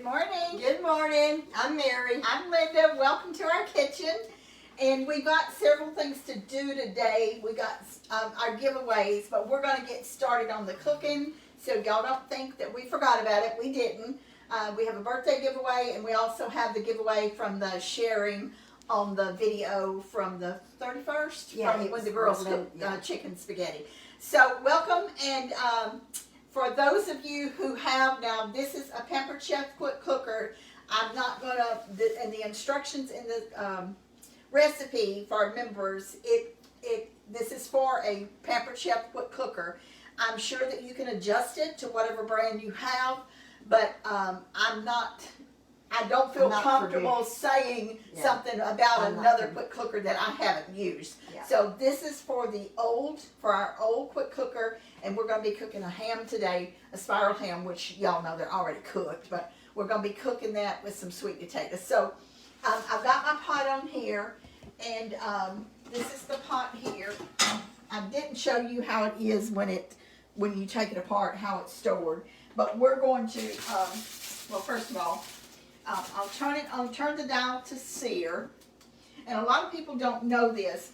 Good morning. Good morning. I'm Mary. I'm Linda. Welcome to our kitchen. And we've got several things to do today. We got our giveaways, but we're going to get started on the cooking. So y'all don't think that we forgot about it. We didn't. We have a birthday giveaway, and we also have the giveaway from the sharing on the video from the 31st, from when the girls cooked chicken spaghetti. So welcome, and for those of you who have, now this is a Pampered Chef quick cooker. I'm not going to, and the instructions in the recipe for our members, this is for a Pampered Chef quick cooker. I'm sure that you can adjust it to whatever brand you have, but I don't feel comfortable saying something about another quick cooker that I haven't used. Yeah. So this is for our old quick cooker, and we're going to be cooking a ham today, a spiral ham, which y'all know they're already cooked, but we're going to be cooking that with some sweet potatoes. So I've got my pot on here, and this is the pot here. I didn't show you how it is when you take it apart, how it's stored, but we're going to, well, first of all, I'll turn the dial to sear, and a lot of people don't know this,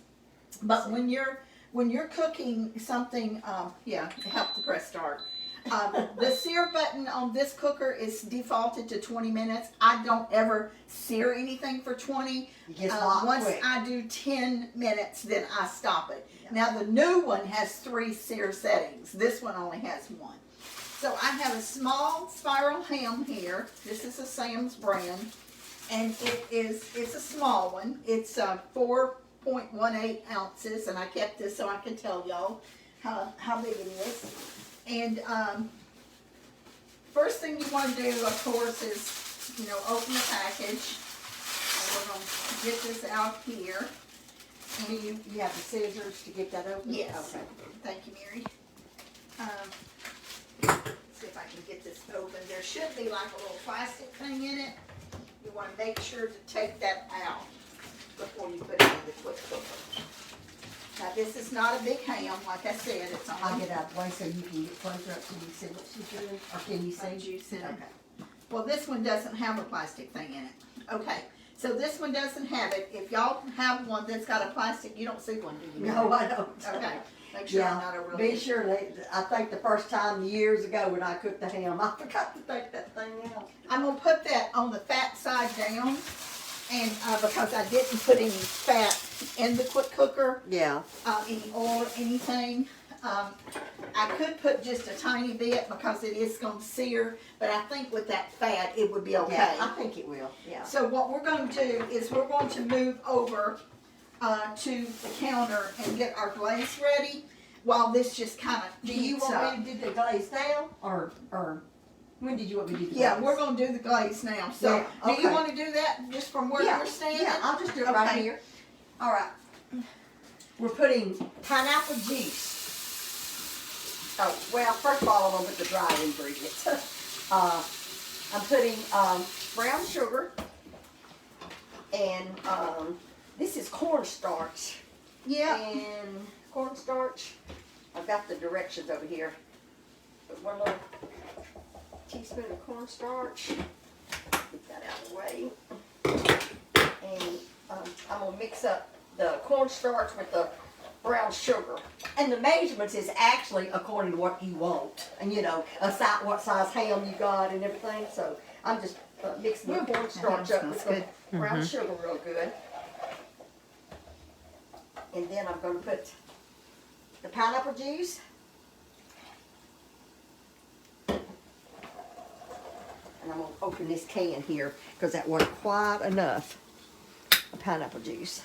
but when you're cooking something, help to press start. The sear button on this cooker is defaulted to 20 minutes. I don't ever sear anything for 20. Once quick. I do 10 minutes, then I stop it. Yeah. Now the new one has 3 sear settings. This one only has 1. So I have a small spiral ham here. This is a Sam's brand, and it's a small one. It's 4.18 ounces, and I kept this so I can tell y'all how big it is. And first thing you want to do, of course, is open the package. And we're going to get this out here. And you have the scissors to get that open? Yes. Okay. Thank you, Mary. See if I can get this open. There should be like a little plastic thing in it. You want to make sure to take that out before you put it in the quick cooker. Now this is not a big ham, like I said. It's on. I'll get out of the way so you can get closer up. Can you see what she's doing? Or can you see? Juice in it. Okay. Well, this one doesn't have a plastic thing in it. Okay. So this one doesn't have it. If y'all have one that's got a plastic, you don't see one, do you? No, I don't. Okay. Make sure I'm not a real be sure I think the first time years ago when I cooked the ham, I forgot to take that thing out. I'm going to put that on the fat side down, and because I didn't put any fat in the quick cooker. Yeah. Any oil or anything. I could put just a tiny bit because it is going to sear, but I think with that fat it would be okay. Yeah, I think it will. Yeah. So what we're going to do is we're going to move over to the counter and get our glaze ready while this just kind of Do you want me to do the glaze now, or when did you want me to do the glaze? Yeah, we're going to do the glaze now. So do you want to do that just from where you're standing? Yeah, I'll just do it right here. All right. We're putting pineapple juice. Oh, well, first of all, I'm going to put the dry ingredients. I'm putting brown sugar, and this is cornstarch. Yeah. And cornstarch. I've got the directions over here. Put 1 little teaspoon of cornstarch. Get that out of the way. And I'm going to mix up the cornstarch with the brown sugar. And the measurements is actually according to what you want. And what size ham you got and everything. So I'm just mixing the cornstarch up with the brown sugar real good. And then I'm going to put the pineapple juice. And I'm going to open this can here because that wasn't quite enough of pineapple juice.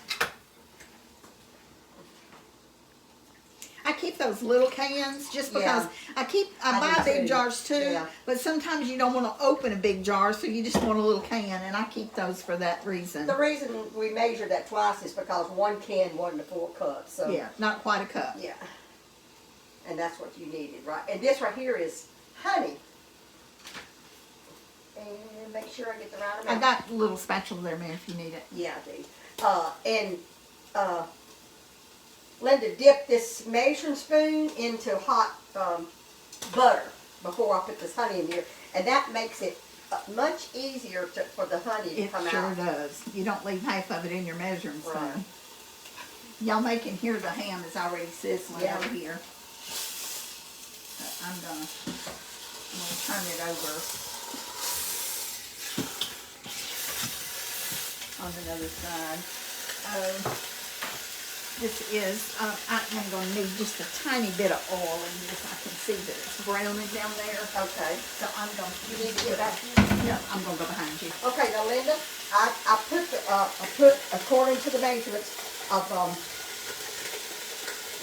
I keep those little cans just because I buy big jars too, but sometimes you don't want to open a big jar, so you just want a little can, and I keep those for that reason. The reason we measured that twice is because 1 can wasn't a full cup. So yeah, not quite a cup. Yeah. And that's what you needed, right? And this right here is honey. And make sure I get the right amount. I got a little spatula there, Mary, if you need it. Yeah, I do. Linda dipped this measuring spoon into hot butter before I put this honey in here, and that makes it much easier for the honey to It come sure out. does. You don't leave half of it in your measuring spoon. Right. Y'all may can hear the ham is already sizzling Yeah. over here. But I'm gonna turn it over on another side. This is, I'm going to need just a tiny bit of oil in this. I can see that it's browning down there. Okay. So I'm going to, You need to get back. no, I'm going to go behind you. Okay, now Linda, I put according to the measurements of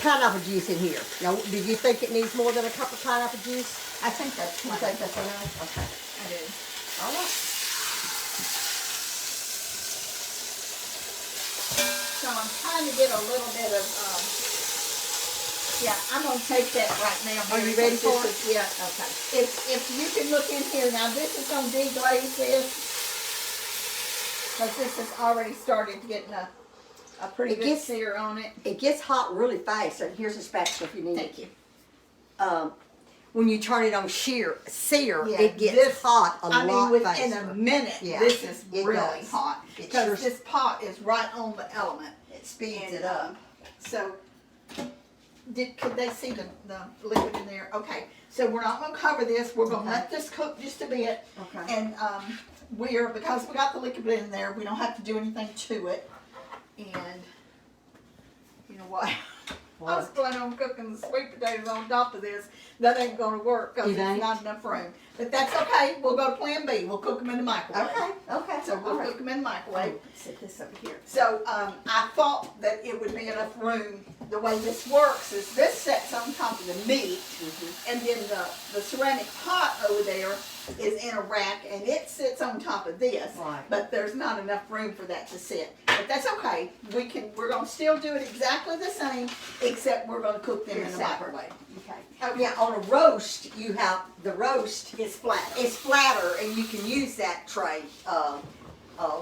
pineapple juice in here. Now, do you think it needs more than a cup of pineapple juice? I think that's You plenty. think that's enough? Okay. I do. All right. So I'm trying to get a little bit of, yeah, I'm going to take that right now. Are you Mary, ready because for this is- Yeah. Okay. If you can look in here, now this is going to deglaze this. Because this has already started getting a pretty It good gets- sear on it. It gets hot really fast, and here's a spatula if you need Thank it. you. When you turn it on sear, Yeah, it gets this- hot a I mean, lot within faster. a minute, Yeah, this is it really does. hot. It Because sure- this pot is right on the element. It speeds And, it up. So, could they see the liquid in there? Okay, so we're not gonna cover this, we're gonna Okay. let this cook just a bit. Okay. And, because we got the liquid in there, we don't have to do anything to it. And, you know what? I was planning on cooking the sweet potatoes on top of this. That ain't gonna work, cause It there's ain't? not enough room. But that's okay, we'll go to plan B, we'll cook them in the microwave. Okay. So we'll all right. cook them in the microwave. Set this over here. So, I thought that it would be enough room. The way this works is this sets on top of the meat, and then the ceramic pot over there is in a rack, and it sits on top of this. Right. But there's not enough room for that to sit. But that's okay. We're gonna still do it exactly the same, except we're gonna cook them in the Separate. microwave. Okay. Okay. Yeah, on a roast, you have the roast. It's flat. It's flatter, and you can use that tray.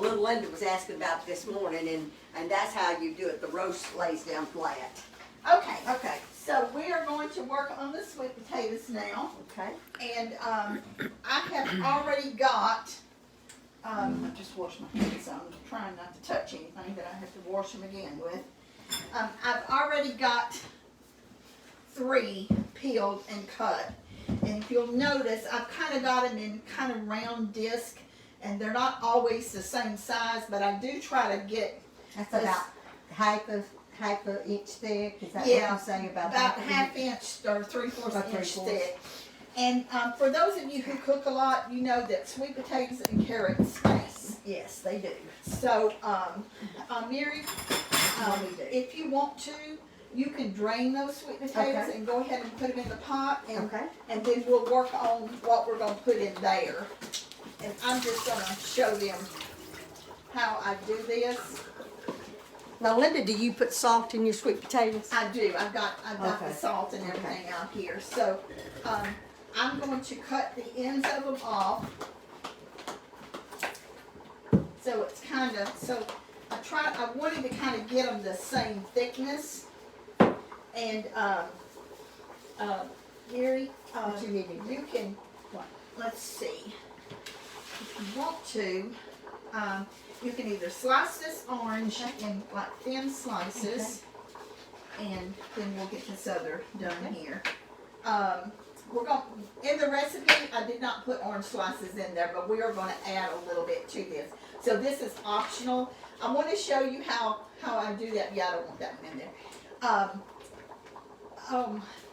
Little Linda was asking about it this morning, and that's how you do it. The roast lays down flat. Okay. Okay. So we are going to work on the sweet potatoes now. Okay. And I have already got, I just washed my hands, so I'm trying not to touch anything that I have to wash them again with. I've already got 3 peeled and cut. And if you'll notice, I've kind of got them in kind of round disc, and they're not always the same size, but I do try to get, That's This- about half an inch thick. Is that Yeah, what you say about about an half inch or 3/4 About inch 3/4. thick. And for those of you who cook a lot, you know that sweet potatoes and carrots spice. Yes, they do. So, Mary, What do we do? if you want to, you can drain those sweet potatoes Okay. and go ahead and put them in the pot, and Okay. and then we'll work on what we're gonna put in there. And I'm just gonna show them how I do this. Now, Linda, do you put salt in your sweet potatoes? I do. I've got Okay. the salt and everything out here. So I'm going to cut the ends of them off. So it's kind of, so I wanted to kind of get them the same thickness. And Gary, What you need? you can, let's see. If you want to, you can either slice this orange in like thin slices, and then we'll get this other done here. We're going in the recipe. I did not put orange slices in there, but we are going to add a little bit to this. So this is optional. I want to show you how I do that. Yeah, I don't want that one in there.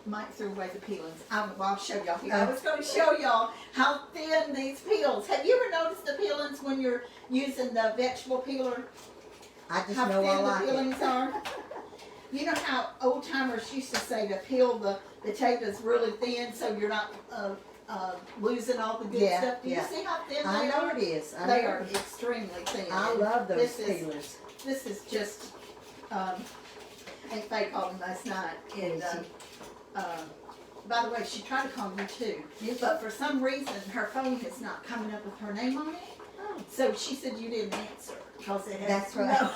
Mike threw away the peelings. I'll show y'all here. I was going to show y'all how thin these peels. Have you ever noticed the peelings when you're using the vegetable peeler? I just How know I thin like the it. peelings are? You know how old timers used to say to peel the potatoes really thin so you're not losing all the good Yeah, stuff. Do you yeah. see how thin I they know are? it is. I They know are it is. extremely thin. I love those This is- peelers. This is just, Aunt Faye called me last night, and, by the way, she tried to call you too, but for some reason, her phone is not coming up with her name on it, so she said you didn't answer, because it has That's right.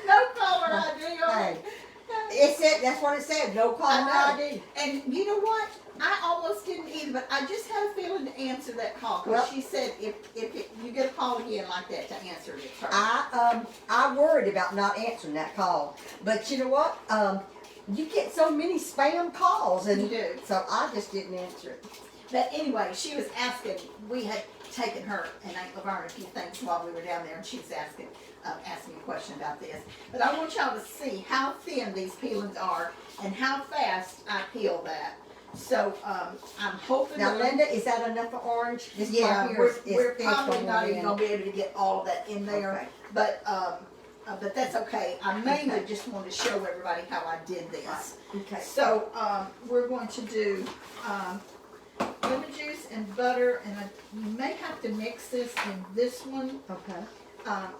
no caller ID on Hey, it. it said, that's what it said, no caller I know. ID. And you know what? I almost didn't either, but I just had a feeling to answer that call, Well- because she said if you get a call again like that, to answer it. Her. I worried about not answering that call, but you know what? You get so many spam calls, and You do. so I just didn't answer it. But anyway, she was asking, we had taken her and Aunt Laverne a few things while we were down there, and she was asking me a question about this. But I want y'all to see how thin these peelings are and how fast I peel that. So I'm hoping. Now, Linda, is that enough of orange? This Yeah, part here is we're thick probably on not one even end. gonna be able to get all of that in there, Okay. but that's okay. I mainly Okay. just wanted to show everybody how I did this. Okay. So we're going to do lemon juice and butter, and you may have to mix this in this one. Okay.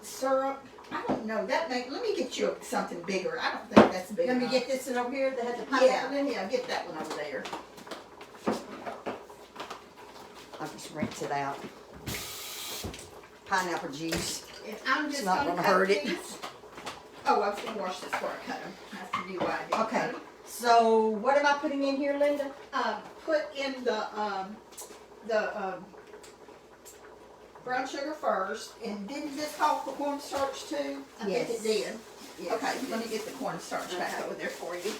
Syrup. I don't know. Let me get you something bigger. I don't think that's big Let me enough. get this one over here that has the Yeah, pineapple in it. yeah, get that one over there. I'll just rinse it out. Pineapple juice. And I'm just not gonna gonna cut hurt it. these. Oh, I was gonna wash this before I cut them. That's the new why I didn't Okay. cut 'em. So, what am I putting in here, Linda? Put in the brown sugar first, and didn't this call for cornstarch too? I think it did. Yes. Okay, let me get the cornstarch back Okay. over there for you.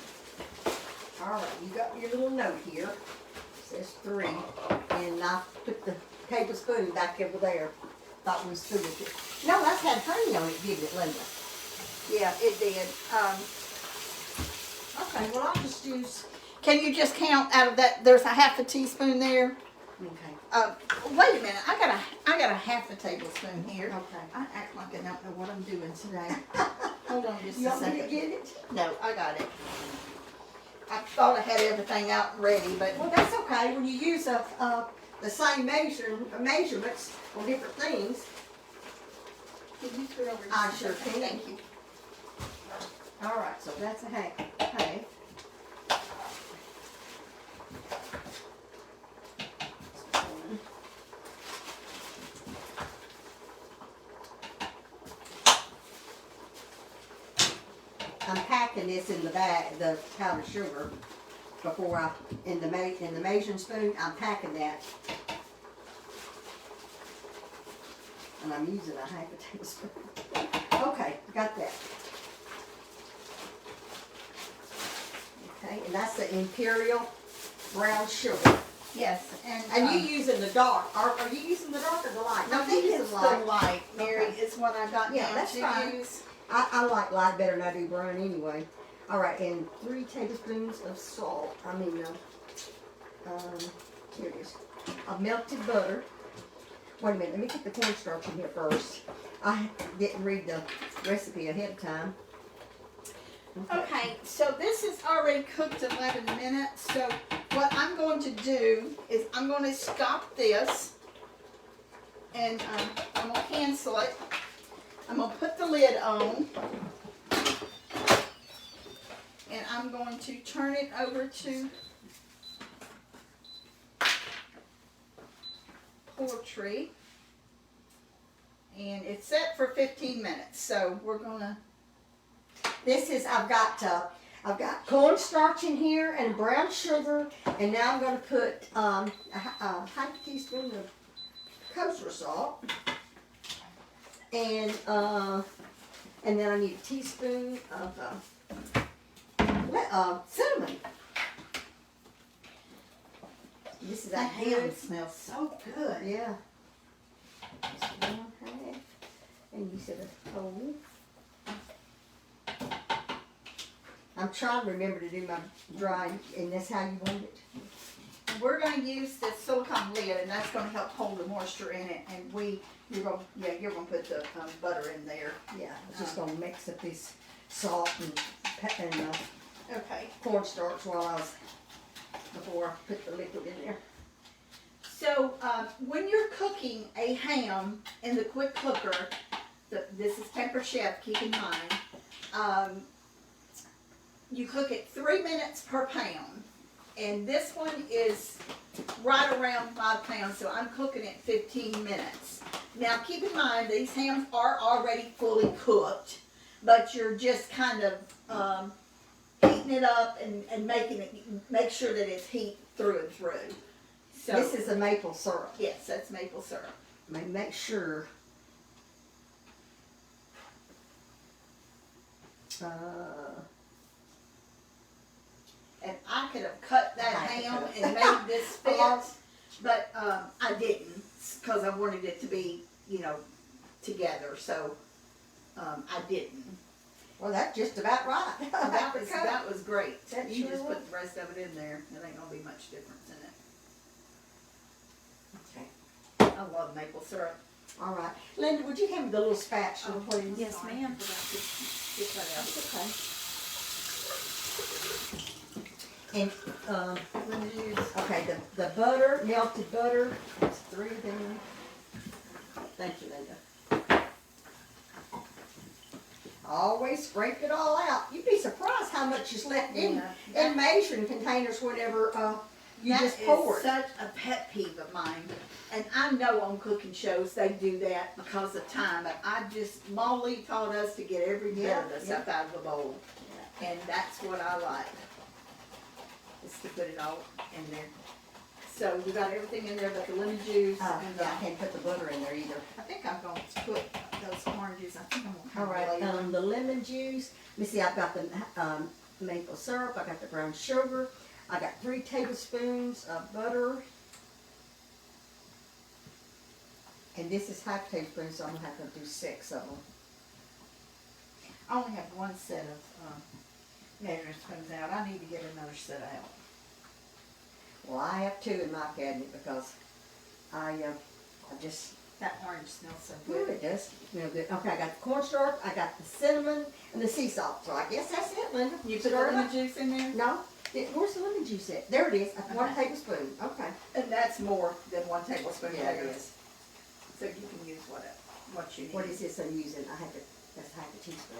All right, you got your little note here. It says 3, and I put the tablespoon back over there. Thought we was finished it. No, that had honey on it, didn't it, Linda? Yeah, it did. Okay, well, I'll just use. Can you just count out of that? There's a half a teaspoon there. Okay. Wait a minute. I got a half a tablespoon here. Okay. I act like I don't know what I'm doing today. Hold on just You a want me to second. get it? No, I got it. I thought I had everything out and ready, but Well, that's okay. When you use the same measurements for different things. can you put it over? I just a sure second? can. Thank you. All right, so that's a half. Okay. I'm packing this in the bag, the powdered sugar, before I in the measuring spoon. I'm packing that, and I'm using a half a tablespoon. Okay, got that. Okay, and that's the Imperial brown sugar. Yes, And you using the dark? Are you using the dark or the light? I think using it's the light, Mary, Okay. is what I got Yeah, down that's to fine. use. I like light better than I do brown anyway. All right, and 3 tablespoons of salt. Here it is. Of melted butter. Wait a minute, let me get the cornstarch in here first. I didn't read the recipe ahead of time. Okay, so this is already cooked 11 minutes. So what I'm going to do is I'm going to stop this, and I'm going to cancel it. I'm going to put the lid on, and I'm going to turn it over to poultry, and it's set for 15 minutes. So we're gonna. This is I've got cornstarch in here and brown sugar, and now I'm going to put a half a teaspoon of kosher salt, and then I need a teaspoon of cinnamon. This is That that ham good. smells so good. Yeah. Just 1/2, and you said a whole. I'm trying to remember to do my dry, and that's how you want it. We're going to use this silicone lid, and that's going to help hold the moisture in it. And you're going to put the butter in there. Yeah, I'm just gonna mix up this salt and Okay. cornstarch before I put the liquid in there. So when you're cooking a ham in the quick cooker, this is Pepper Chef, keep in mind, you cook it 3 minutes per pound. And this one is right around 5 pounds, so I'm cooking it 15 minutes. Now keep in mind, these hams are already fully cooked, but you're just kind of heating it up and make sure that it's through and through. So This is a maple syrup. yes, that's maple syrup. Let me make sure. And I could have cut that I ham could and made this fit, but I didn't, because I wanted it to be, you know, together, so I didn't. Well, that's just about right. That was great. That You sure just was. put the rest of it in there. There ain't gonna be much difference in it. Okay. I love maple syrup. All right. Linda, would you hand me the little spatula, please? Yes, ma'am. Get that out. Okay. And, Lemon juice. okay, the butter, melted butter, there's 3 of them. Thank you, Linda. Always scrape it all out. You'd be surprised how much is left in measuring containers whenever you just pour it. That is such a pet peeve of mine. And I know on cooking shows they do that because of time, but Molly taught us to get every bit of the stuff out of the bowl. And that's what I like, is to put it all in there. So we got everything in there but the lemon juice. And Yeah, I can't put the butter in there either. I think I'm going to put those oranges, I think I'm going to All come right, later. the lemon juice. Let me see, I've got the maple syrup, I got the brown sugar, I got 3 tablespoons of butter. And this is half tablespoon, so I'm gonna have to do 6 of them. I only have one set of measuring spoons out. I need to get another set out. Well, I have 2 in my cabinet because I just, That orange smells so ooh, good. it does smell good. Okay, I got the cornstarch, I got the cinnamon, and the sea salt. So I guess that's it, Linda. You put the Stir it lemon up. juice in there? No, where's the lemon juice at? There it is, 1 Okay. tablespoon. Okay. And that's more than 1 tablespoon. Yeah, it is. So you can use what you need. What is this I'm using? That's half a teaspoon.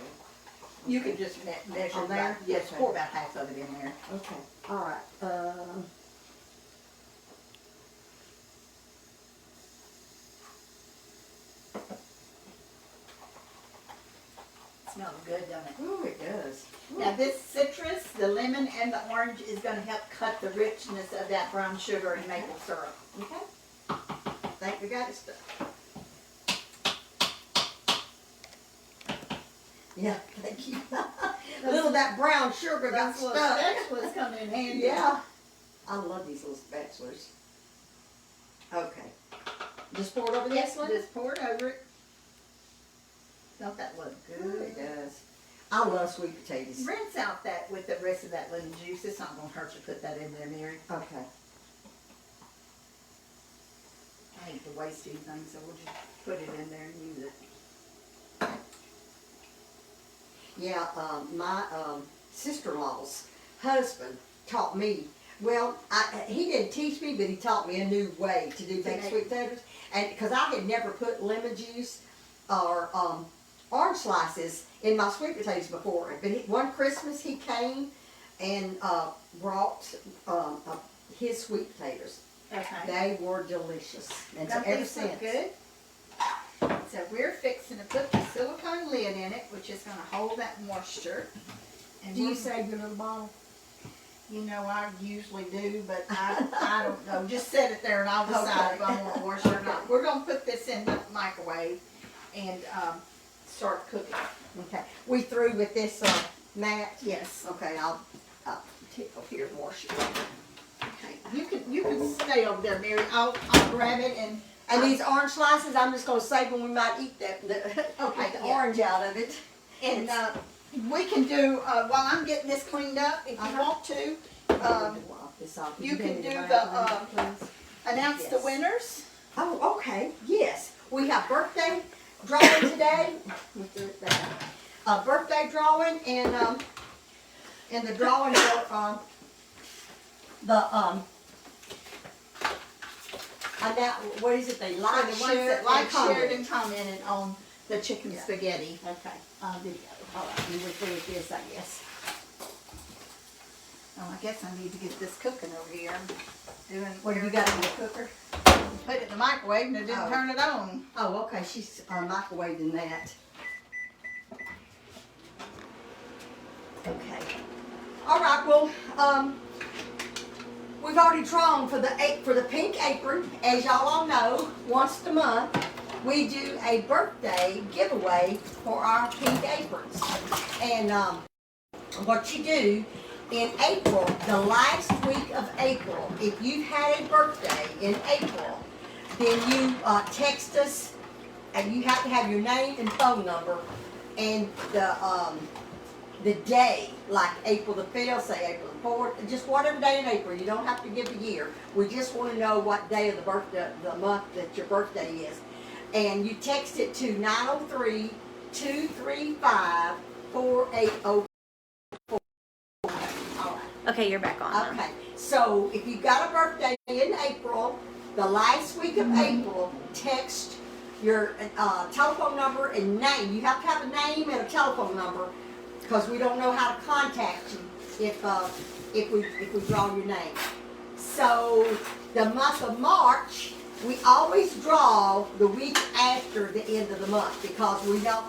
You can just measure On there? about, yes, Okay. pour about half of it in there. Okay, all right. Smells good, doesn't it? Ooh, it does. Now this citrus, the lemon and the orange is gonna help cut the richness of that brown sugar and maple syrup. Okay. Think we got it stuck. Yeah, thank you. A little of that brown sugar got Those little stuck. spatulas come in handy. Yeah. I love these little spatulas. Okay. Just pour it over this one? Just pour it over it. Don't that look Ooh, good? it does. I love sweet potatoes. Rinse out that with the rest of that lemon juice. It's not gonna hurt to put that in there, Mary. Okay. I hate to waste anything, so we'll just put it in there and use it. Yeah, my sister-in-law's husband taught me. Well, he didn't teach me, but he taught me a new way to do baked sweet potatoes. And because I had never put lemon juice or orange slices in my sweet potatoes before. But one Christmas he came and brought his sweet potatoes. Okay. They were delicious. And so Don't ever these look since. good? So we're fixing to put the silicone lid in it, which is gonna hold that moisture. And Do you we're- save your little bottle? You know, I usually do, but I don't know. Just set it there and I'll decide if I want to wash it or not. We're gonna put this in the microwave and start cooking. Okay. We through with this mat? Yes. Okay, I'll take over here and wash it. Okay. You can stay over there, Mary. I'll grab it and. And these orange slices, I'm just gonna save when we might eat the Okay, the yeah. orange out of it. And we can do while I'm getting this cleaned up, if you want to. You can do announce the Yes. winners. Oh, okay, yes. We have birthday drawing today. Birthday drawing and the drawing for what is it? They For like, the ones shared, that like, and shared, commented. and commented on the chicken Yeah. spaghetti Okay. video. All right, we went through with this, I guess. Oh, I guess I need to get this cooking over here. I'm doing. What have you got in the cooker? Put it in the microwave and it didn't Oh. turn it on. Oh, okay, she's microwaving that. Okay. All right, well, we've already drawn for the pink apron. As y'all all know, once a month we do a birthday giveaway for our pink aprons. And what you do in April, the last week of April, if you've had a birthday in April, then you text us, and you have to have your name and phone number and the day, like April the 5th, say April the 4th, just whatever day in April. You don't have to give the year. We just want to know what day of the month that your birthday is. And you text it to 903-235-4804. Okay, you're back on. Okay, so if you got a birthday in April, the last week of April, text your telephone number and name. You have to have a name and a telephone number, because we don't know how to contact you if we draw your name. So the month of March, we always draw the week after the end of the month, because we don't.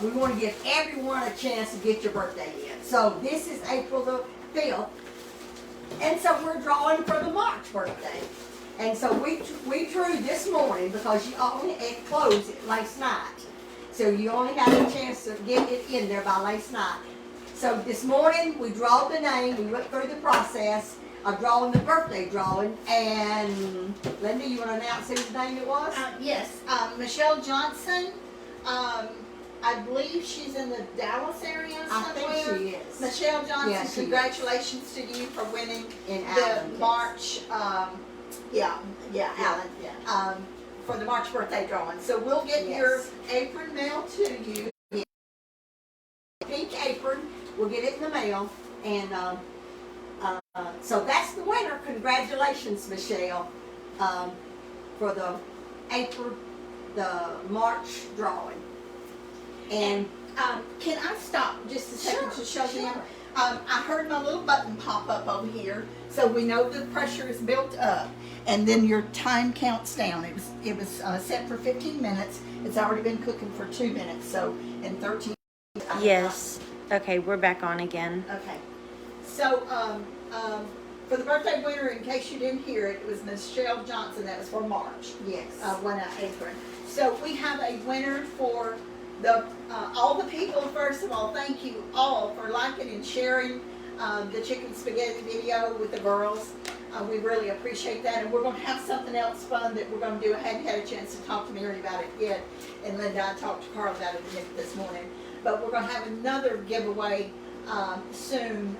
We want to give everyone a chance to get your birthday in. So this is April the 5th, and so we're drawing for the March birthday. And so we drew this morning, because it closed last night. So you only had a chance to get it in there by last night. So this morning we drew the name. We went through the process of drawing the birthday drawing. And Linda, you want to announce whose name it was? Yes, Michelle Johnson. I believe she's in the Dallas area somewhere. I think she is. Michelle Johnson, Yeah, congratulations to you for winning In the Allen, March, Allen, for the March birthday drawing. So we'll get your apron mailed to you. Pink apron, we'll get it in the mail. And so that's the winner. Congratulations, Michelle, for the March drawing. And can I stop just a second to show sure. them? I heard my little button pop up over here, so we know the pressure is built up, and then your time counts down. It was set for 15 minutes. It's already been cooking for 2 minutes, so in 13. Yes. Okay, we're back on again. Okay. So for the birthday winner, in case you didn't hear it, it was Michelle Johnson. That was for March. Yes. Won an apron. So we have a winner for all the people. First of all, thank you all for liking and sharing the chicken spaghetti video with the girls. We really appreciate that, and we're going to have something else fun that we're going to do. I hadn't had a chance to talk to Mary about it yet, and Linda, I talked to Carl about it this morning. But we're going to have another giveaway soon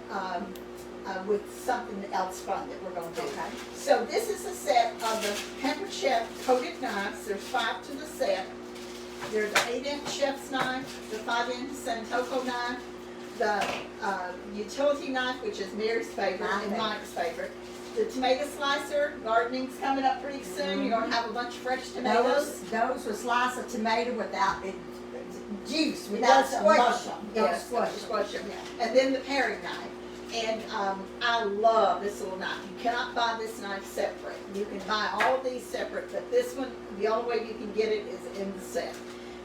with something else fun that we're going to do. Okay. So this is a set of the Pampered Chef coated knives. There's 5 to the set. There's an 8-inch chef's knife, the 5-inch Santoku knife, the utility knife, which is Mary's favorite and Mike's favorite. The tomato slicer, gardening's coming up pretty soon. You're going to have a bunch of fresh tomatoes. Those will slice a tomato without it, juice, It without doesn't squishing. mush them. Yes, squash them. Yeah. And then the paring knife. And I love this little knife. You cannot buy this knife separate. You can buy all of these separate, but this one, the only way you can get it is in the set.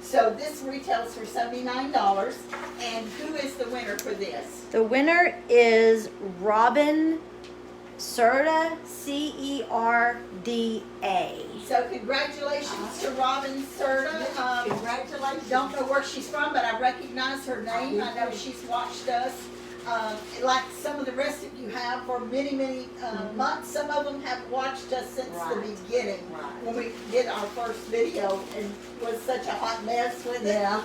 So this retails for $79. And who is the winner for this? The winner is Robin Serda, Cerda. So congratulations to Robin Serda. Congratulations. Don't know where she's from, but I recognize her name. I know she's watched us. Like some of the rest of you have for many, many months. Some of them have watched us since the beginning. When we did our first video and was such a hot mess with it. Yeah.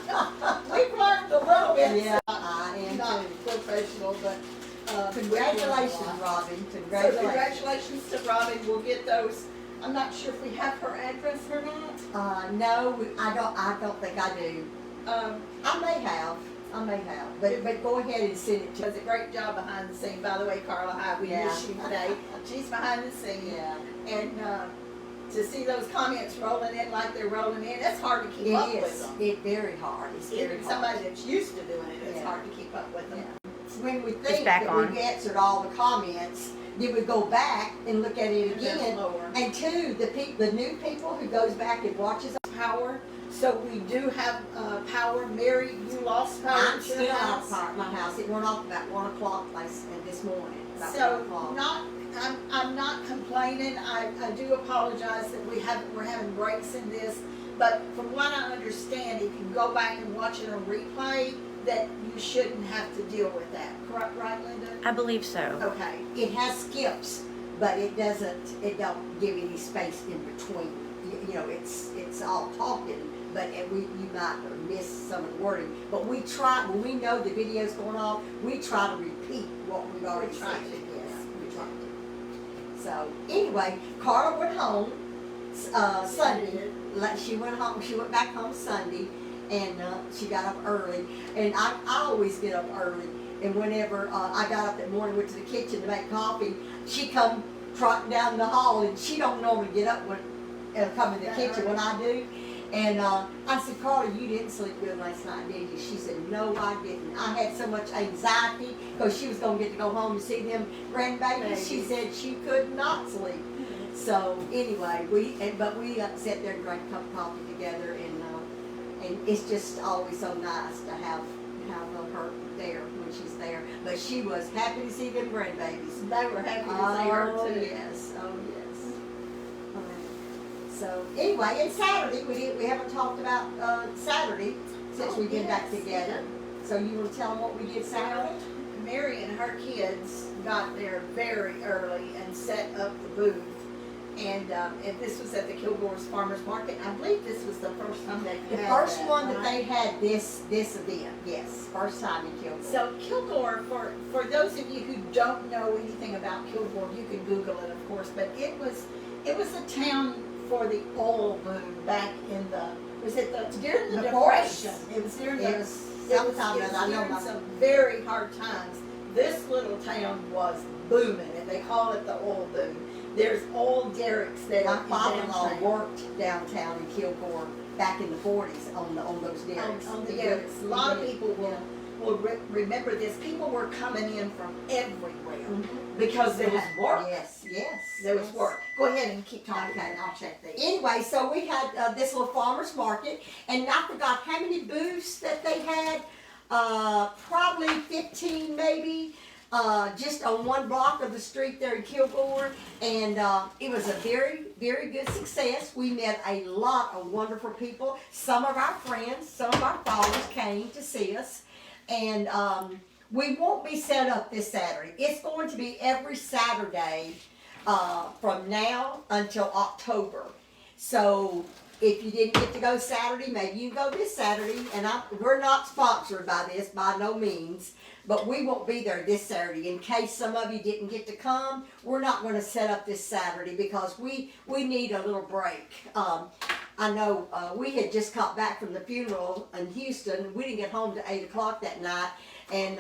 We've learned a little bit. Yeah, I am Not too. professional, but Congratulations, Robin. Congratulations. So congratulations to Robin. We'll get those. I'm not sure if we have her address or not. No, I don't think I do. I may have, but go ahead and send it to. Does a great job behind the scenes. By the way, Carla, hi, we miss you today. She's behind the scenes. Yeah. And to see those comments rolling in like they're rolling in, it's hard to keep up with them. It's very hard. It's very Even hard. somebody that's used to doing it, it's Yeah. hard to keep up with them. Yeah. When we think back that on. we've answered all the comments, then we go back and look at it And then again. lower. And two, the new people who goes back and watches. Power. So we do have power. Mary, you lost power I'm at still your out house. of power at my house. It went off about 1 o'clock this morning. About 1 So o'clock. not I'm not complaining. I do apologize that we're having breaks in this, but from what I understand, if you go back and watch it on replay, that you shouldn't have to deal with that. Correct, right, Linda? I believe so. Okay. It has skips, but it don't give any space in between. You know, it's all talking, but you might miss some of the wording. But we try, when we know the video's going on, we try to repeat what we've already said. Yes, we try to. So, anyway, Carla went home Sunday. She went home, she went back home Sunday, and she got up early. And I always get up early. And whenever I got up that morning, went to the kitchen to make coffee, she come trotting down the hall, and she don't normally get up when come in the kitchen when I do. And I said, Carla, you didn't sleep good last night, did you? She said, no, I didn't. I had so much anxiety because she was going to get to go home and see them grandbabies. She said she could not sleep. So anyway, we sat there and drank a cup of coffee together, and it's just always so nice to have her there when she's there. But she was happy to see them grandbabies. They were happy to see her too. Yes, oh yes. So anyway, it's Saturday. We haven't talked about Saturday since we've been back together. So you want to tell them what we did Saturday? Mary and her kids got there very early and set up the booth. And this was at the Kilgore's Farmers Market. I believe this was the first time they The had first that, one right? that they had this event, yes, first time in Kilgore. So Kilgore, for those of you who don't know anything about Kilgore, you can Google it, of course. But it was a town for the oil boom back in during the Depression. It was during It was sometime that I know during about. some very hard times. This little town was booming, and they call it the oil boom. There's old derricks there. My in father-in-law downtown. worked downtown in Kilgore back in the 40s on those derricks. On the derricks. A lot of people will remember this. People were coming in from everywhere because there was work. Yes, yes. There was work. Go ahead and keep talking. Okay. I'll check these. Anyway, so we had this little farmer's market, and I forgot how many booths that they had. Probably 15 maybe. Just on one block of the street there in Kilgore, and it was a very, very good success. We met a lot of wonderful people. Some of our friends, some of our followers came to see us, and we won't be set up this Saturday. It's going to be every Saturday from now until October. So if you didn't get to go Saturday, maybe you can go this Saturday. And we're not sponsored by this by no means. But we won't be there this Saturday. In case some of you didn't get to come, we're not going to set up this Saturday because we need a little break. I know we had just got back from the funeral in Houston. We didn't get home till 8 o'clock that night. And,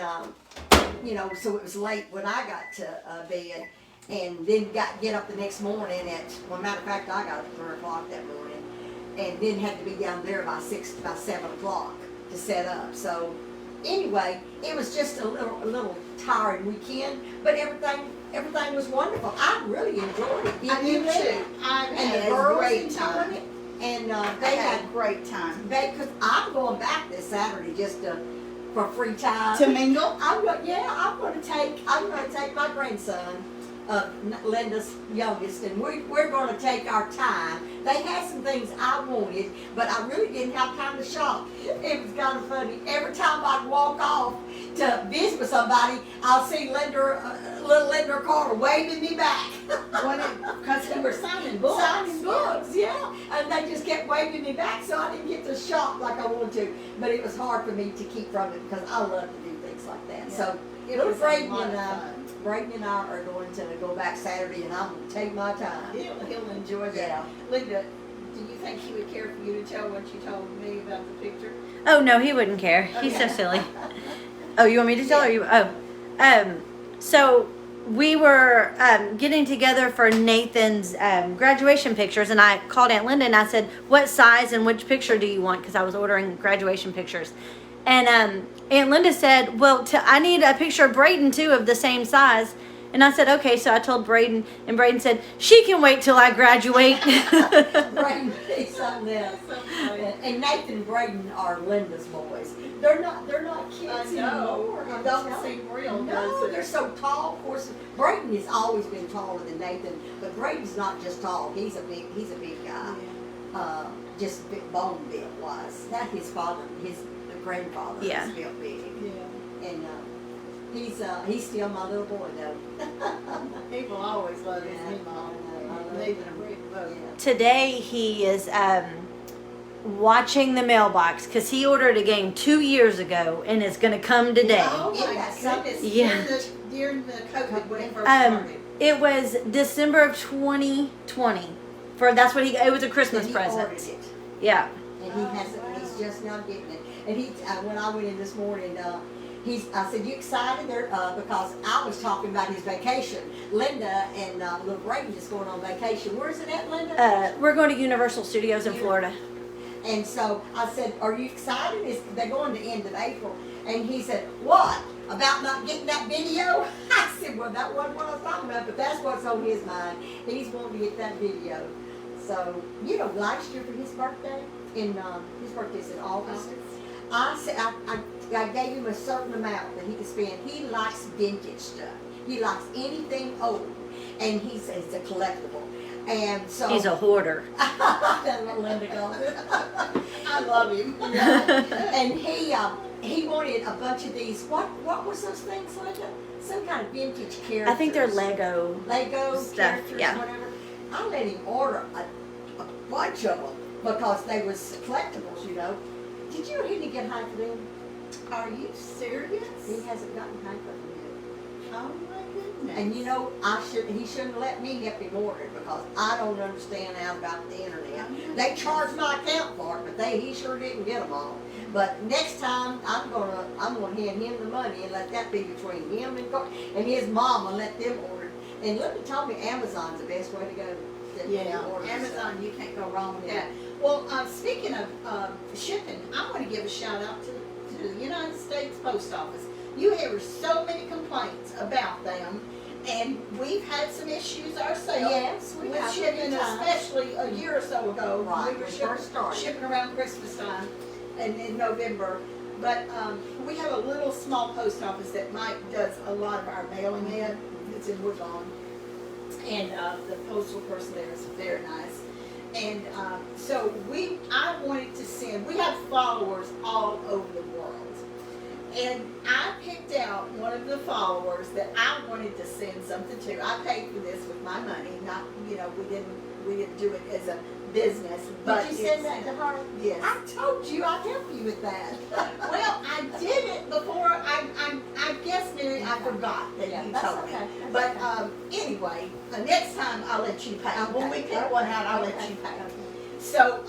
so it was late when I got to bed. And then get up the next morning matter of fact, I got up at 3 o'clock that morning. And then had to be down there by 7 o'clock to set up. So anyway, it was just a little tiring weekend, but everything was wonderful. I really enjoyed it. I do too. I And had the a girls great enjoyed time. it. And They had a great time. because I'm going back this Saturday just for free time. To mingle? I'm going to take my grandson, Linda's youngest, and we're going to take our time. They had some things I wanted, but I really didn't have time to shop. It was kind of funny. Every time I'd walk off to visit with somebody, I'll see little Linda or Carter waving me back. Because we were signing books. Signing books, yeah. And they just kept waving me back, so I didn't get to shop like I wanted to. But it was hard for me to keep from it because I love to do things like that. Yeah. So little Braden and I are going to go back Saturday, and I'm going to take my time. He'll enjoy that. Yeah. Linda, do you think he would care for you to tell what you told me about the picture? Oh no, he wouldn't care. He's so Okay. silly. Oh, you want me to tell or you? So we were getting together for Nathan's graduation pictures, and I called Aunt Linda and I said, "What size and which picture do you want?" Because I was ordering graduation pictures, and Aunt Linda said, "Well, I need a picture of Brayden too of the same size." And I said, okay. So I told Braden, and Braden said, she can wait till I graduate. Braden, he's something else. And Nathan and Braden are Linda's boys. They're not kids anymore. It don't seem real, No, does it? they're so tall. Of course, Braden has always been taller than Nathan, but Braden's not just tall. He's a big guy. Just big bone built wise. That his father, his grandfather, Yeah. was built big. Yeah. And he's still my little boy though. People always love his Yeah, mom. I love Nathan him. and Braden both. Yeah. Today he is watching the mailbox because he ordered a game 2 years ago and it's going to come today. Oh my goodness. Yeah. During the COVID when it first Um, started. it was December of 2020. That's what it was a Christmas And he present. ordered it. Yeah. And he hasn't. He's just not getting it. And when I went in this morning, I said, "You excited?" There, because I was talking about his vacation. Linda and little Braden is going on vacation. Where's it at, Linda? We're going to Universal Studios in Florida. And so I said, "Are you excited?" They're going to end of April. And he said, "What? About not getting that video?" I said, "Well, that wasn't what I was talking about, but that's what's on his mind. He's wanting to get that video." So, last year for his birthday, his birthday's in August. I said I gave him a certain amount that he could spend. He likes vintage stuff. He likes anything old, and he says it's a collectible. And so He's a hoarder. that's what Linda calls it. I love him. And he wanted a bunch of these. What was those things, Linda? Some kind of vintage characters. I think they're Lego Lego stuff, characters, yeah. whatever. I let him order a bunch of them because they was collectibles, Did you know he didn't get high for them? Are you serious? He hasn't gotten high for them yet. Oh my goodness. And he shouldn't let me help him order it because I don't understand how about the internet. They charged my account for it, but he sure didn't get them all. But next time I'm gonna hand him the money and let that be between him and his mom and let them order it. And Linda told me Amazon's the best way to go. Yeah, Amazon, you can't go wrong with that. Well, speaking of shipping, I want to give a shout out to the United States Post Office. You hear so many complaints about them, and we've had some issues ourselves Yes, we with have shipping, many times. especially a year or so ago. Right, We were when we first started. shipping around Christmas time and in November. But we have a little small post office that Mike does a lot of our mailing at. It's in Woodlawn. And the postal person there is very nice. And so I wanted to send, we have followers all over the world. And I picked out one of the followers that I wanted to send something to. I paid for this with my money, not, we didn't do it as a business. But Did you send that to her? Yes. I told you I'd help you with that. Well, I did it before, I guess, Mary, I forgot that you that's told me. okay, that's But okay. Anyway, next time I'll let you pay. When we pick Okay. one out, I'll let you pay. So,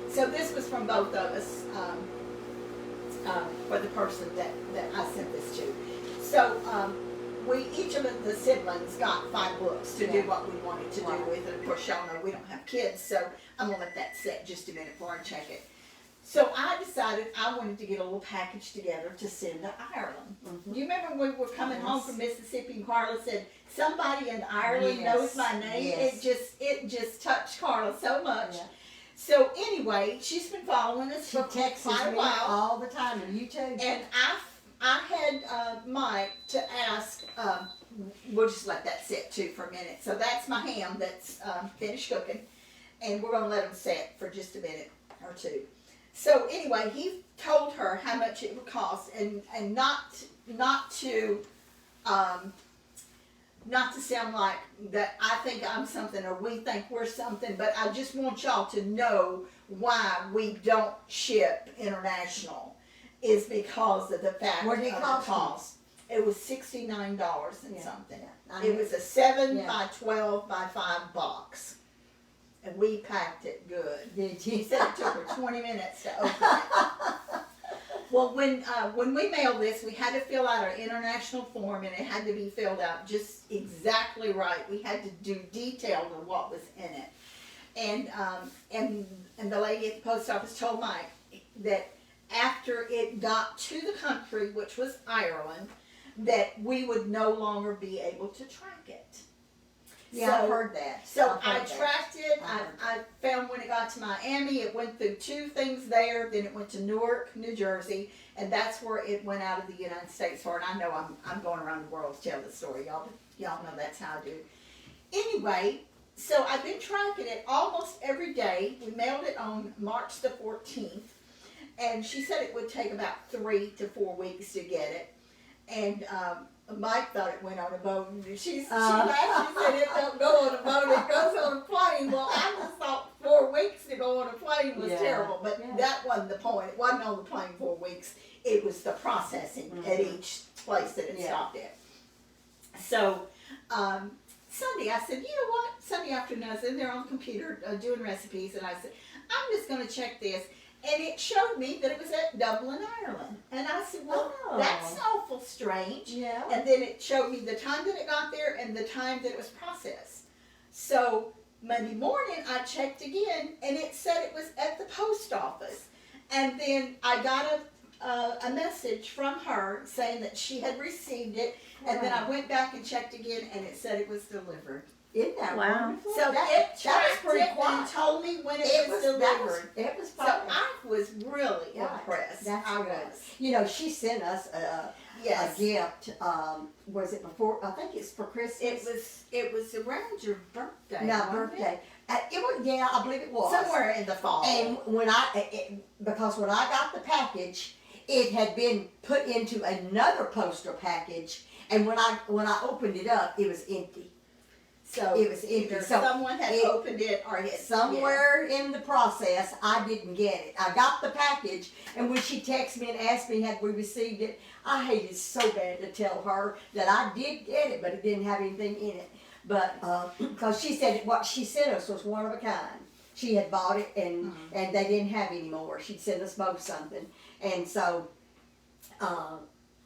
so this was from both of us, for the person that I sent this to. So, we, each of the siblings got 5 books to do what we wanted to do with. And of course, y'all know we don't have kids, so I'm gonna let that sit just a minute before I check it. So I decided I wanted to get a little package together to send to Ireland. You remember when we were coming home from Mississippi and Carla said, somebody in Ireland knows my name? Yes. It just touched Carla so much. Yeah. So anyway, she's been following us She for texts quite a me while. all the time, and you too. And I had Mike to ask, we'll just let that sit too for a minute. So that's my ham that's finished cooking. And we're gonna let them sit for just a minute or two. So anyway, he told her how much it would cost and not to sound like that I think I'm something or we think we're something, but I just want y'all to know why we don't ship international is because of the fact What did it of cost the cost. It was $69 and something. I It knew- was a 7 Yeah. by 12 by 5 box. And we packed it good. Did He you? said it took her 20 minutes to open it. Well, when we mailed this, we had to fill out our international form, and it had to be filled out just exactly right. We had to do detail of what was in it. And the lady at the post office told Mike that after it got to the country, which was Ireland, that we would no longer be able to track it. Yeah, I've heard that. So I've I heard that. tracked it. I've heard I found when it got to Miami, it went through 2 things there. Then it went to Newark, New Jersey, and that's where it went out of the United States for. And I know I'm going around the world to tell the story. Y'all know that's how I do. Anyway, so I've been tracking it almost every day. We mailed it on March the 14th, and she said it would take about 3 to 4 weeks to get it. And Mike thought it went on a boat. She laughed. She said it don't go on a boat. It goes on a plane. Well, I just thought 4 weeks to go on a plane was terrible, but that wasn't the point. It wasn't on the plane 4 weeks. It was the processing at each place that it stopped at. So Sunday, I said, you know what? Sunday afternoon, I was in there on the computer doing recipes, and I said, I'm just going to check this. And it showed me that it was at Dublin, Ireland. And I said, well, that's awful strange. Yeah. And then it showed me the time that it got there and the time that it was processed. So Monday morning, I checked again, and it said it was at the post office. And then I got a message from her saying that she had received it. And then I went back and checked again, and it said it was delivered. Isn't that wonderful? So that was pretty and quick. told me when it was delivered. It was So fun. I was really impressed. That's I good. was. You know, she sent us a gift. Was it before? I think it's for Christmas. It was around your birthday. No, wasn't birthday. It was. Yeah, I believe it was somewhere in the fall. And because when I got the package, it had been put into another postal package, and when I opened it up, it was empty. So it was empty. either So someone had opened it or it somewhere in the process, I didn't get it. I got the package, and when she texted me and asked me had we received it, I hated so bad to tell her that I did get it, but it didn't have anything in it. But because she said what she sent us was one of a kind. She had bought it, and they didn't have any more. She'd sent us both something, and so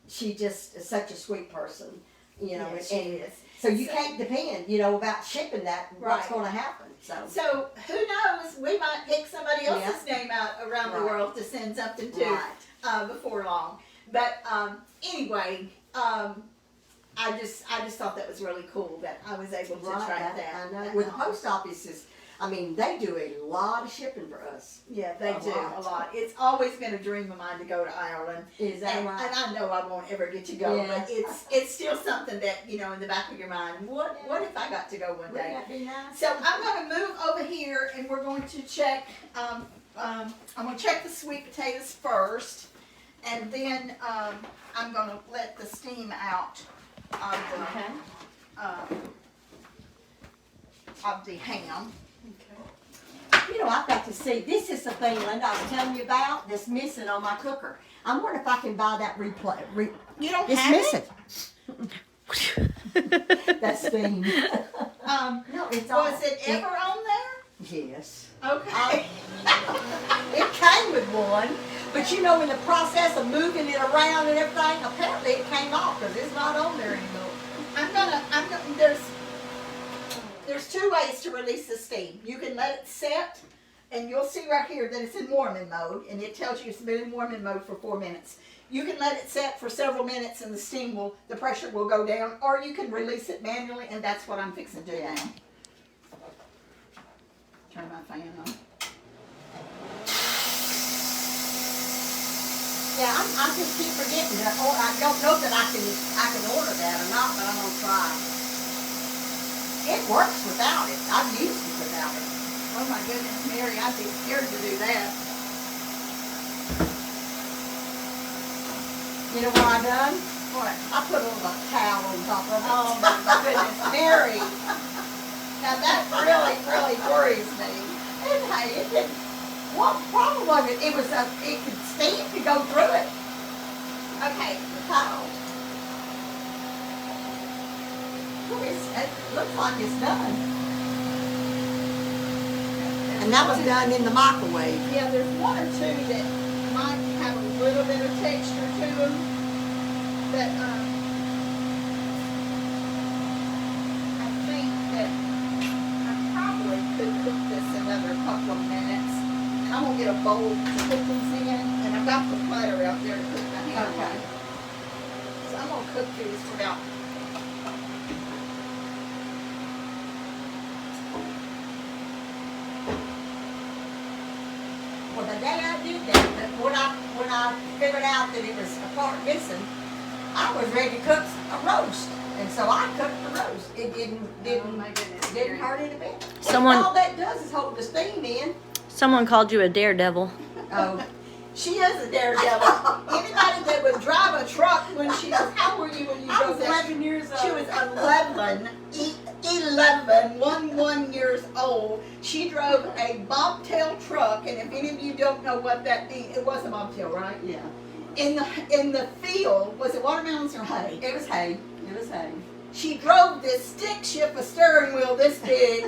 she just is such a sweet person, you know. Yes, she is. So you can't depend, you know, about shipping that, what's going to happen. So who knows? We might pick somebody else's name out around the world to send something to before long. But anyway, I just thought that was really cool that I was able to track that. I know. With the post offices, I mean, they do a lot of shipping for us. Yeah, they do a lot. It's always been a dream of mine to go to Ireland. Is that right? And I know I won't ever get to go, but it's still something that, you know, in the back of your mind, what if I got to go one day? Wouldn't that be nice? So I'm going to move over here, and we're going to check, I'm going to check the sweet potatoes first, and then I'm going to let the steam out of the ham. You know, I've got to see, this is the thing, Linda, I was telling you about, that's missing on my cooker. I'm wondering if I can buy that replay. You don't it's have missing. it? That's steam. No, it's on. Was it ever on there? Yes. Okay. It came with one, but you know, in the process of moving it around and everything, apparently it came off because it's not on there anymore. There's 2 ways to release the steam. You can let it set, and you'll see right here that it's in warming mode, and it tells you it's been in warming mode for 4 minutes. You can let it set for several minutes, and the pressure will go down, or you can release it manually, and that's what I'm fixing to do now. Turn my fan on. Yeah, I just keep forgetting that. Or I don't know that I can order that or not, but I'm gonna try. It works without it. I've used it without it. Oh my goodness, Mary, I'd be scared to do that. You know what I done? What? I put a little towel on top of it. Oh my goodness, Mary. Now that really, really worries me. And hey, it didn't. What problem was it? It was steam could go through it. Okay. The towel. It looks like it's done. And that was done in the microwave. Yeah, there's 1 or 2 that might have a little bit of texture to them, but I think that I probably could cook this another couple of minutes. And I'm gonna get a bowl to cook these in, and I've got the platter out there to cook my ham. Okay. So I'm gonna cook these for about. Well, the day I did that, when I figured out that it was a part missing, I was ready to cook a roast, and so I cooked the roast. It didn't hurt it a bit. Someone- All that does is hold the steam in. Someone called you a daredevil. Oh, She is a daredevil. Anybody that would drive a truck when she was, how were you when you I drove was that? 11 years old. She was 11 years old. She drove a bobtail truck, and if any of you don't know what that means, it was a bobtail, right? Yeah, In the field, was it watermelons or hay? it was hay. It was hay. She drove this stick shift, a steering wheel this big,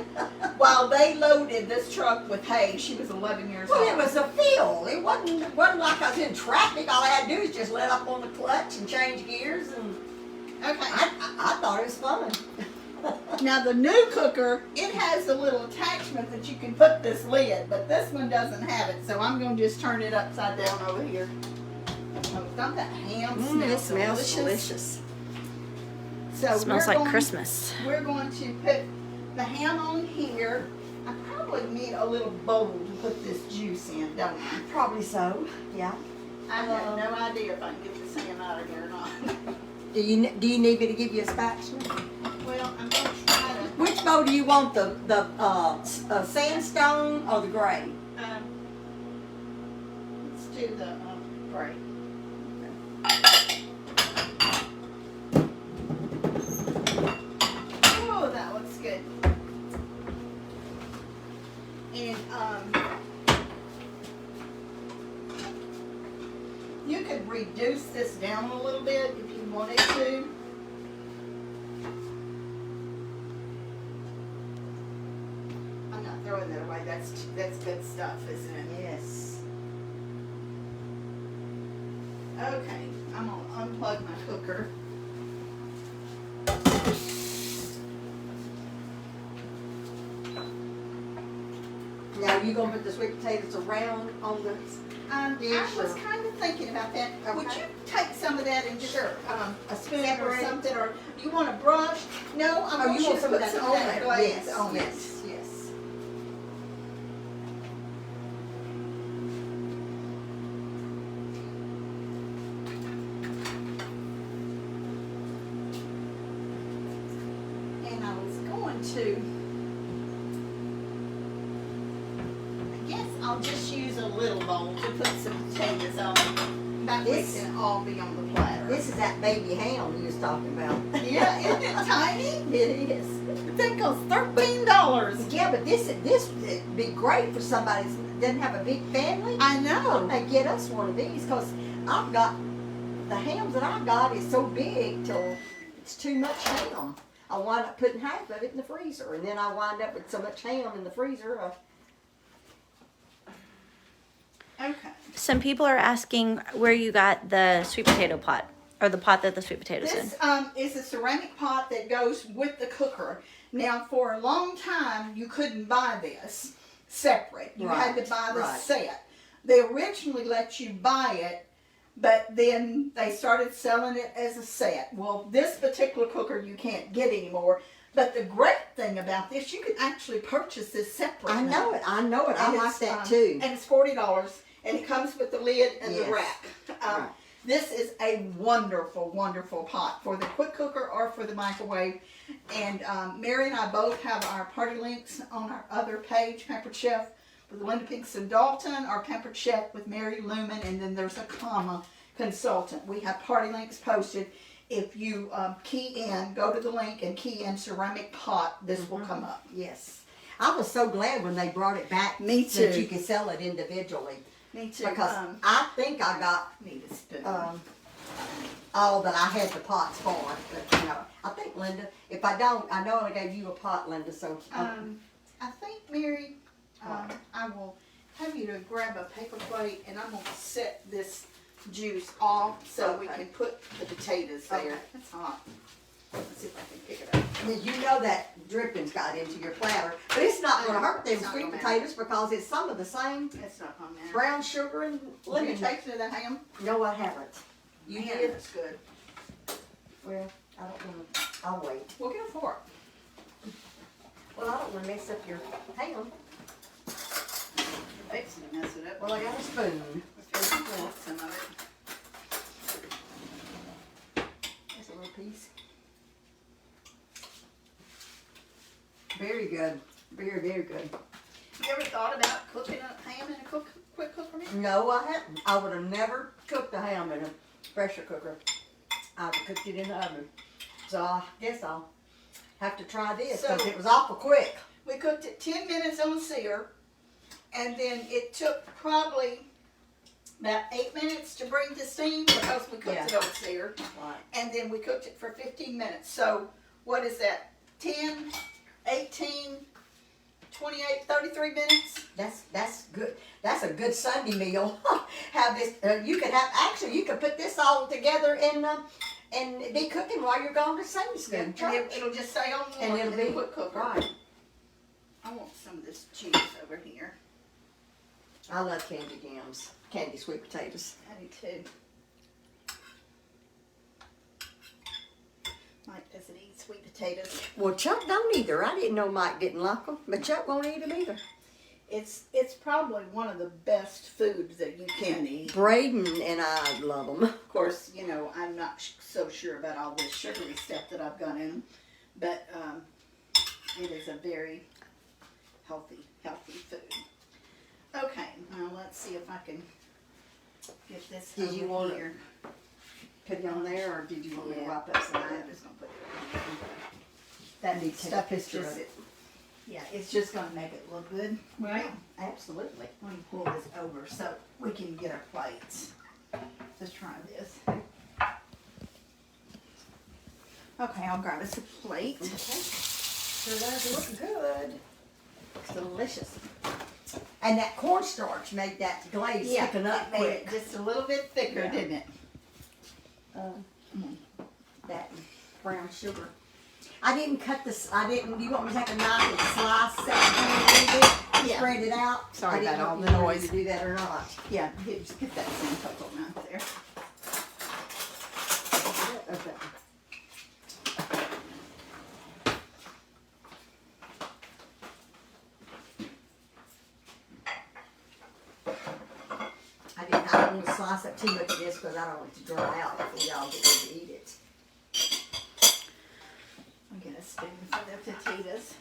while they loaded this truck with hay. She was 11 years Well, old. it was a field. It wasn't like I was in traffic. All I had to do was just let up on the clutch and change gears, and Okay. I thought it was fun. Now the new cooker, it has a little attachment that you can put this lid, but this one doesn't have it. So I'm going to just turn it upside down over here. Oh, don't that ham smell delicious? So It smells we're like going- Christmas. We're going to put the ham on here. I probably need a little bowl to put this juice in, don't I? Probably so. Yeah. I have no idea if I can get this ham out of here or not. Do you need me to give you a spatula? Well, I'm going to try to. Which bowl do you want? The sandstone or the gray? Let's do the gray. Oh, that looks good. And you could reduce this down a little bit if you wanted to. I'm not throwing that away. That's good stuff, isn't it? Yes. Okay, I'm gonna unplug my cooker. Now you gonna put the sweet potatoes around on the? I Dish was or- kind of thinking about that. Would Okay. you take some of that and just Sure. a spoon or Separate it. something, or you want a brush? No, I'm Oh, going you want to some put of that some on of that there? glaze Yes. on it. Yes. Yes. And I was going to, I guess I'll just use a little bowl to put some potatoes on. That way This- it can all be on the platter. This is that baby ham you was talking about. Yeah, isn't it tiny? It is. That costs $13. Yeah, but this would be great for somebody that doesn't have a big family. I know. Hey, get us one of these, because I've got, the hams that I got is so big till it's too much ham. I wind up putting half of it in the freezer, and then I wind up with so much ham in the freezer. Okay. Some people are asking where you got the sweet potato pot, or the pot that the sweet potatoes in. This is a ceramic pot that goes with the cooker. Now, for a long time, you couldn't buy this separate. You had to buy the Right. set. They originally let you buy it, but then they started selling it as a set. Well, this particular cooker you can't get anymore. But the great thing about this, you can actually purchase this separate. I know it. I And like it's, that too. And it's $40, and it comes with the lid and the Yes. rack. Right. This is a wonderful, wonderful pot for the quick cooker or for the microwave. And Mary and I both have our party links on our other page, Pampered Chef with Linda Pinkston Dalton, or Pampered Chef with Mary Lumen, and then there's a comma consultant. We have party links posted. If you key in, go to the link and key in ceramic pot, this will come up. Yes. I was so glad when they brought it back. Me That too. you could sell it individually. Me too. Because I think I got need a spoon. all that I had the pots for. But, you know, I think, Linda, if I don't, I know I gave you a pot, Linda, so. I think, Mary, I will have you to grab a paper plate, and I'm going to set this juice off so we Okay. can put the potatoes there. Okay. It's hot. Let's see if I can pick it up. You know that dripping's got into your platter, but it's not going to hurt them It's not sweet gonna potatoes because it's some of the same It's not on there. brown sugar and Let me lemon. taste it of the ham. No, I haven't. You Man, did? it's good. Well, I don't wanna, I'll wait. We'll get a fork. Well, I don't wanna mess up your ham. Fixing to mess it up. Well, I got a spoon. If you want some of it. That's a little piece. Very good. Very, very good. You ever thought about cooking a ham in a quick cooker? No, I hadn't. I would have never cooked a ham in a pressure cooker. I would have cooked it in the oven. So I guess I'll have to try this because So- it was awful quick. We cooked it 10 minutes on sear, and then it took probably about 8 minutes to bring to steam because we cooked it on sear. Right. And then we cooked it for 15 minutes. So what is that? 10, 18, 28, 33 minutes? That's good. That's a good Sunday meal. Have this. You could have actually. You could put this all together and be cooking while you're going to Sunday school. And church. it'll just stay on And warm it'll in the be quick cooker. right. I want some of this cheese over here. I love candied yams, candy sweet potatoes. I do too. Mike doesn't eat sweet potatoes. Well, Chuck don't either. I didn't know Mike didn't like them, but Chuck won't eat them either. It's probably one of the best foods that you can eat. Braden and I love them. Of course, you know, I'm not so sure about all this sugary stuff that I've got in them, but it is a very healthy food. Okay, now let's see if I can get this Did over you want here. Put it on there, or did you want me to wipe up some of I'm that? just gonna put it on here. That Need to take a stuff is picture just, of it. yeah, it's just gonna make it look good, right? Absolutely. Let me pull this over so we can get our plates. Let's try this. Okay, I'll grab us a plate. Okay. Sure does look good. It's delicious. And that cornstarch made that glaze thicken up it made it quick. just a little bit thicker, Yeah. didn't it? That brown sugar. I didn't cut this. I didn't. You want me to take a knife and slice that a little bit? Yeah. Spread it out. Sorry I didn't about know all if the you wanted noise. me to do that or not. Yeah, just get that same coconut there. Okay. I don't want to slice up too much of this because I don't want it to dry out before y'all get ready to eat it. I'll get a spoon for the potatoes.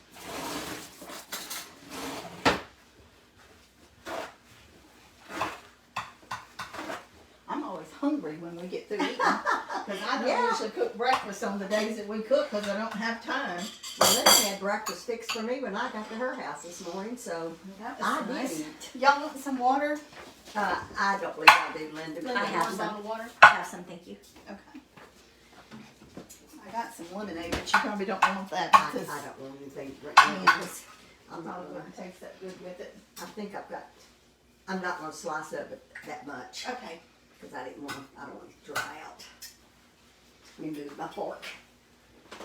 I'm always hungry when we get through eating. Because I don't Yeah. usually cook breakfast on the days that we cook because I don't have time. Well, Linda had breakfast fixed for me when I got to her house this morning, so That was I did nice. eat. Y'all want some water? I don't believe I do, Linda. Linda, I you have want a some. bottle of water? I have some, thank you. Okay. I got some lemonade, but you probably don't want that I because don't want anything right I mean, now. it's I'm not probably gonna, wouldn't taste that good with it. I think I'm not gonna slice up it that much, Okay. because I don't want it to dry out. Let me move my fork.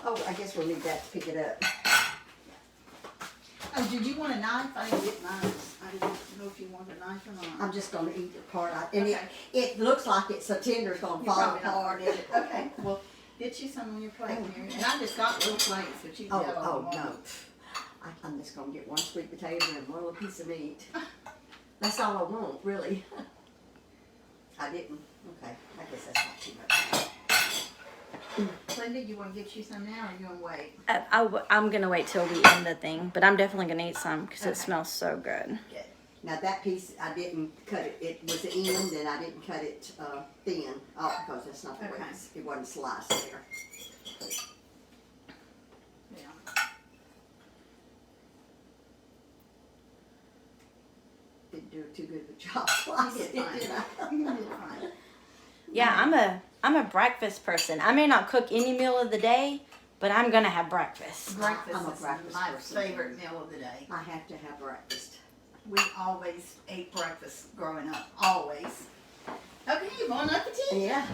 Oh, I guess we'll need that to pick it up. Oh, did you want a knife? I didn't get knives. I didn't know if you wanted a knife or not. I'm just gonna eat it part, and Okay. it looks like it's so tender it's gonna You're fall probably not apart. gonna get it. Okay, well, get you some on your plate, Mary. And I just got little plates, but you can have all Oh, you no. want. I'm just gonna get one sweet potato and one little piece of meat. That's all I want, really. I didn't, okay, I guess that's not too much. Linda, you want to get you some now, or you want to wait? I'm gonna wait till we end the thing, but I'm definitely gonna eat some because Okay. it smells so good. Good. Now that piece, I didn't cut it, it was the end, and I didn't cut it thin, because that's not the way, Okay. it wasn't sliced there. Yeah. Didn't do too good of a job You slicing did it, fine. did I? You did fine. Yeah, I'm a breakfast person. I may not cook any meal of the day, but I'm gonna have breakfast. Breakfast I'm a is breakfast my person. favorite meal of the day. I have to have breakfast. We always ate breakfast growing up. Always. Okay, bon appetit. Yeah.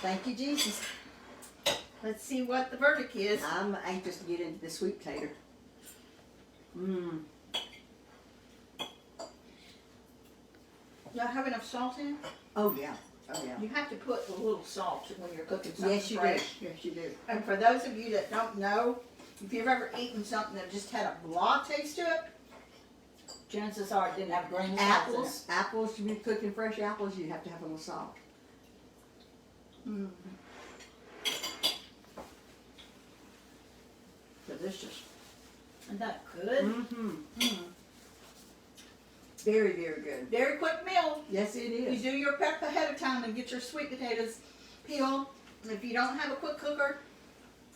Thank you, Jesus. Let's see what the verdict is. I'm anxious to get into the sweet potato. Mmm. Y'all have enough salt in? Oh, yeah. Oh, yeah. You have to put a little salt when you're cooking something Yes, you fresh. do. Yes, you do. And for those of you that don't know, if you've ever eaten something that just had a blah taste to it, chances are it didn't have a grain of salt in it. Apples, you be cooking fresh apples, you have to have a little salt. Mm. Delicious. Isn't that good? Mm-hmm. Mm. Very, very good. Very quick meal. Yes, it You is. do your prep ahead of time and get your sweet potatoes peeled. If you don't have a quick cooker,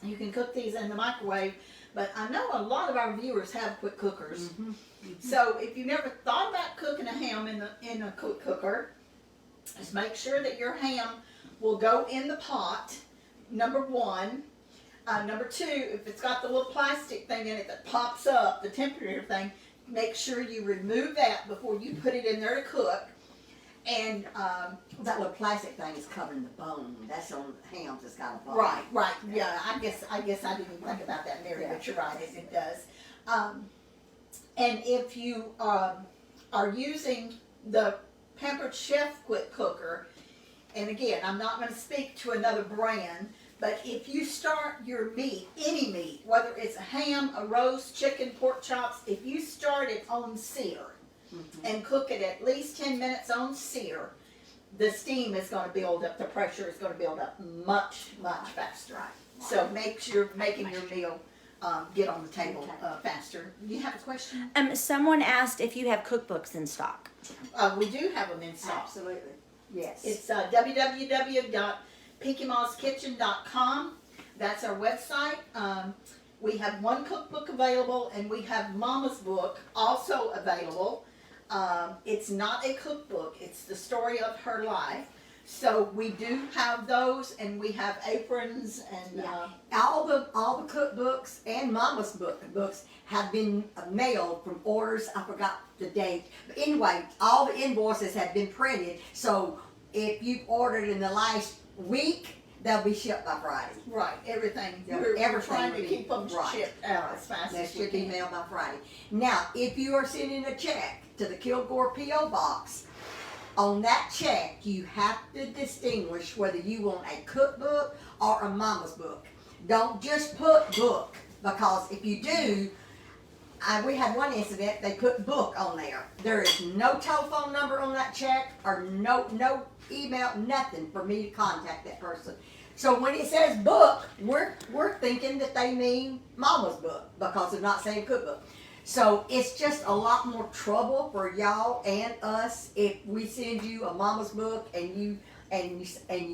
you can cook these in the microwave. But I know a lot of our viewers have quick cookers. Mm-hmm. So if you never thought about cooking a ham in a quick cooker, just make sure that your ham will go in the pot, number one. Number two, if it's got the little plastic thing in it that pops up, the temperature thing, make sure you remove that before you put it in there to cook. And That little plastic thing is covering the bone. That's on hams. It's got a bone. right, yeah. I guess I didn't even think about that, Mary, Yeah. but you're right, it does. And if you are using the Pampered Chef quick cooker, and again, I'm not going to speak to another brand, but if you start your meat, any meat, whether it's a ham, a roast, chicken, pork chops, if you start it on sear and cook it at least 10 minutes on sear, the steam is going to build up, the pressure is going to build up much, much faster. Right. So make sure making your meal get on the table faster. Do you have a question? Someone asked if you have cookbooks in stock. We do have them in stock. Absolutely. Yes. It's www.pinkymoskitchen.com. That's our website. We have one cookbook available, and we have Mama's book also available. It's not a cookbook. It's the story of her life. So we do have those, and we have aprons and all the cookbooks and Mama's books have been mailed from orders. I forgot the date. But anyway, all the invoices have been printed. So if you've ordered in the last week, they'll be shipped by Friday. right, everything. Yeah, We're everything trying to will be- keep them right, shipped out right. as fast They as we should be can. mailed by Friday. Now, if you are sending a check to the Kilgore P.O. Box, on that check, you have to distinguish whether you want a cookbook or a Mama's book. Don't just put book, because if you do, we had one incident, they put book on there. There is no telephone number on that check, or no email, nothing for me to contact that person. So when it says book, we're thinking that they mean Mama's book, because they're not saying cookbook. So it's just a lot more trouble for y'all and us if we send you a Mama's book and you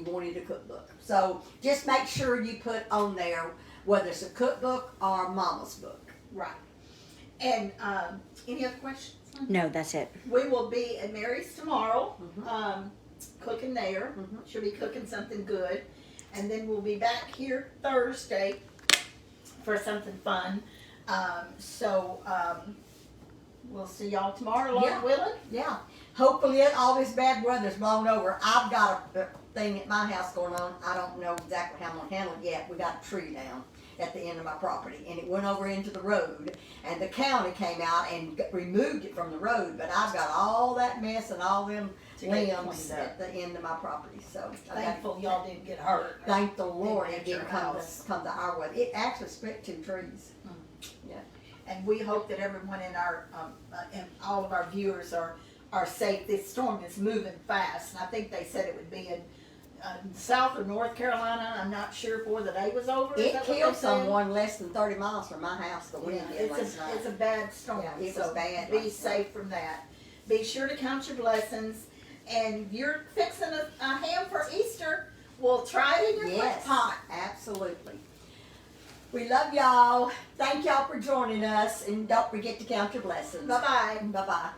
wanted a cookbook. So just make sure you put on there whether it's a cookbook or a Mama's book. Right. And any other questions? No, that's it. We will be at Mary's tomorrow, Mhm. cooking there. Mhm. She'll be cooking something good. And then we'll be back here Thursday for something fun. We'll see y'all tomorrow, Lord Yeah. willing. Yeah. Hopefully all this bad weather's blown over. I've got a thing at my house going on. I don't know exactly how I'm gonna handle it yet. We got a tree down at the end of my property, and it went over into the road, and the county came out and removed it from the road, but I've got all that mess and all them To get it limbs cleaned up. at the end of my property, so I got, Thankful y'all didn't get hurt. thank the Lord Didn't it hit your didn't come house. to our way. It actually split 2 trees. And we hope that everyone in our, and all of our viewers are safe. This storm is moving fast, and I think they said it would be in South or North Carolina. I'm not sure before the day was over. Is It that what they killed said? someone less than 30 miles from my house the Yeah, wind did last night. it's a bad storm. Yeah, it so was bad Be last night. safe from that. Be sure to count your blessings. And you're fixing a ham for Easter. We'll try it in your Yes, quick pot. absolutely. We love y'all. Thank y'all for joining us, and don't forget to count your blessings. Bye bye. Bye-bye.